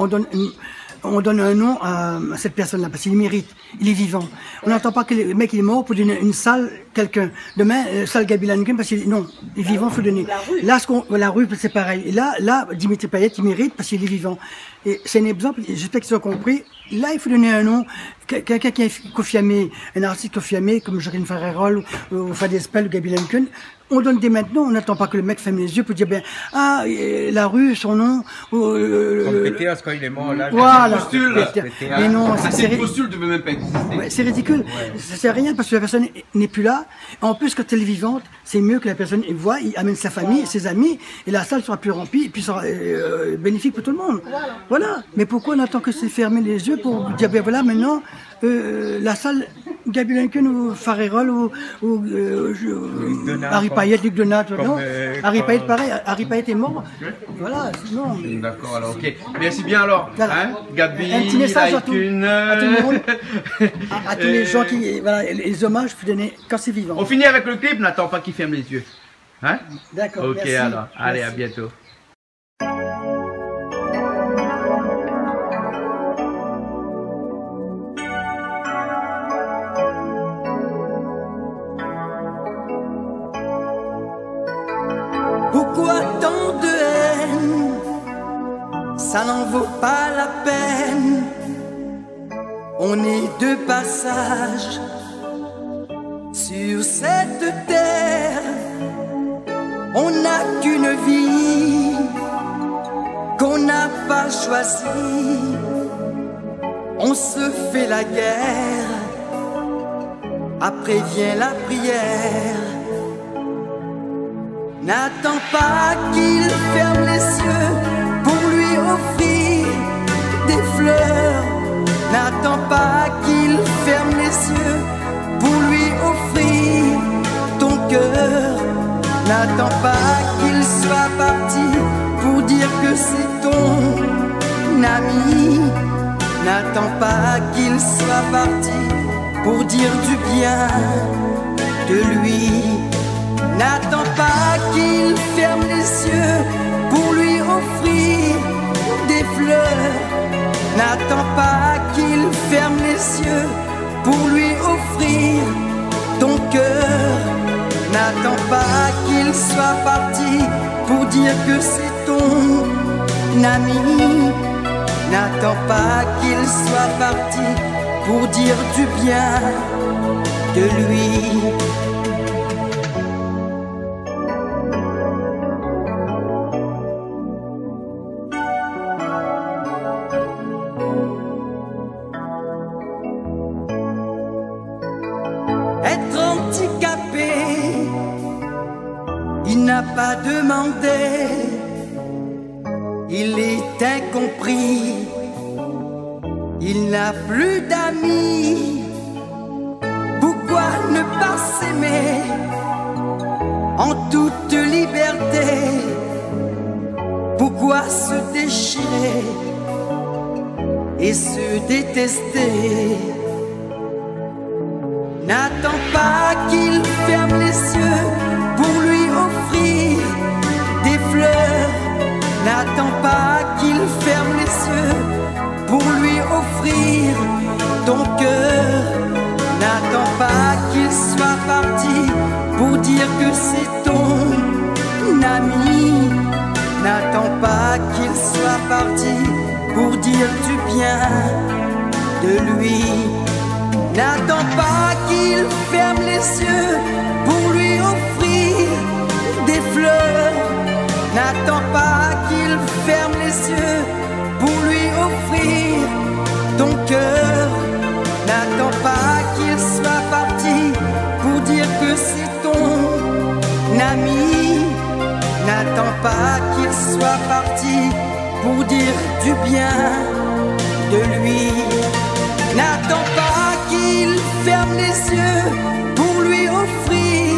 On donne un nom à cette personne-là, parce qu'il mérite. Il est vivant. On n'entend pas que le mec il est mort pour donner une salle quelqu'un. Demain, salle Gabi Langen, parce qu'il non, il est vivant, il faut donner. Là, la rue, c'est pareil. Et là, Dimitri Payet, il mérite parce qu'il est vivant. Et c'est un exemple, j'espère qu'ils ont compris. Là, il faut donner un nom. Quelqu'un qui est confirmé, un artiste confirmé, comme Jacqueline Ferrerol, ou Fadé Spell, ou Gabi Langen. On donne dès maintenant, on n'attend pas que le mec ferme les yeux pour dire, la rue, son nom, comme Pétéas, quand il est mort, là. Voilà. Postule. Mais non, C'est une postule, ne veut même pas exister. Ouais, c'est ridicule. Ça sert à rien parce que la personne n'est plus là. En plus, quand elle est vivante, c'est mieux que la personne voit, il amène sa famille, ses amis, et la salle sera plus remplie, et puis sera bénéfique pour tout le monde. Voilà. Mais pourquoi on attend que c'est fermer les yeux pour dire, voilà, maintenant, la salle, Gabi Lanken ou Farerol ou Harry Payet, Luc Donat, non. Harry Payet, pareil, Harry Payet est mort. Voilà, sinon. D'accord, alors, ok. Merci bien, alors. Voilà. Hein, Gabi, un petit message à tout le monde, à tous les gens qui, voilà, les hommages, il faut donner quand c'est vivant. On finit avec le clip, n'attends pas qu'il ferme les yeux. Hein? D'accord, ok, merci. alors. Allez, Merci. à bientôt. Pourquoi tant de haine? Ça n'en vaut pas la peine. On est de passage sur cette terre. On n'a qu'une vie qu'on n'a pas choisie. On se fait la guerre, après vient la prière. N'attends pas qu'il ferme les yeux pour lui offrir des fleurs. N'attends pas qu'il ferme les yeux pour lui offrir ton cœur. N'attends pas qu'il soit parti pour dire que c'est ton ami. N'attends pas qu'il soit parti pour dire du bien de lui. N'attends pas qu'il ferme les yeux pour lui offrir des fleurs. N'attends pas qu'il ferme les yeux pour lui offrir ton cœur. N'attends pas qu'il soit parti pour dire que c'est ton ami. N'attends pas qu'il soit parti pour dire du bien de lui. Être handicapé, il n'a pas demandé, il est incompris, il n'a plus d'amis. Pourquoi ne pas s'aimer en toute liberté? Pourquoi se déchirer et se détester? N'attends pas qu'il ferme les yeux pour lui offrir des fleurs. N'attends pas qu'il ferme les yeux pour lui offrir ton cœur. N'attends pas qu'il soit parti parti pour dire que c'est ton ami. N'attends pas qu'il soit parti pour dire du bien de lui. N'attends pas qu'il ferme les yeux pour lui offrir des fleurs. N'attends pas qu'il ferme les yeux pour lui offrir ton cœur. N'attends pas qu'il soit parti pour dire que c'est ton ami. N'attends pas qu'il soit parti pour dire du bien de lui. N'attends pas qu'il ferme les yeux pour lui offrir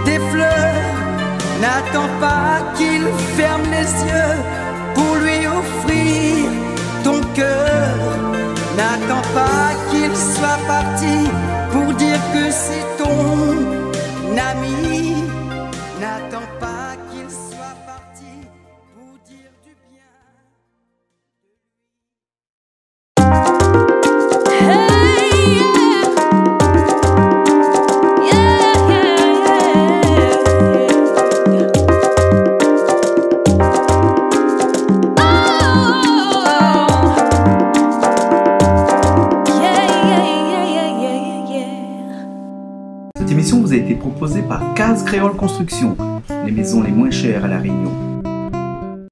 des fleurs. N'attends pas qu'il ferme les yeux pour lui offrir ton cœur. N'attends pas qu'il soit parti pour dire que c'est ton ami. N'attends pas qu'il soit parti pour dire du bien. Cette émission vous a été proposée par Case Créole Construction, les maisons les moins chères à La Réunion.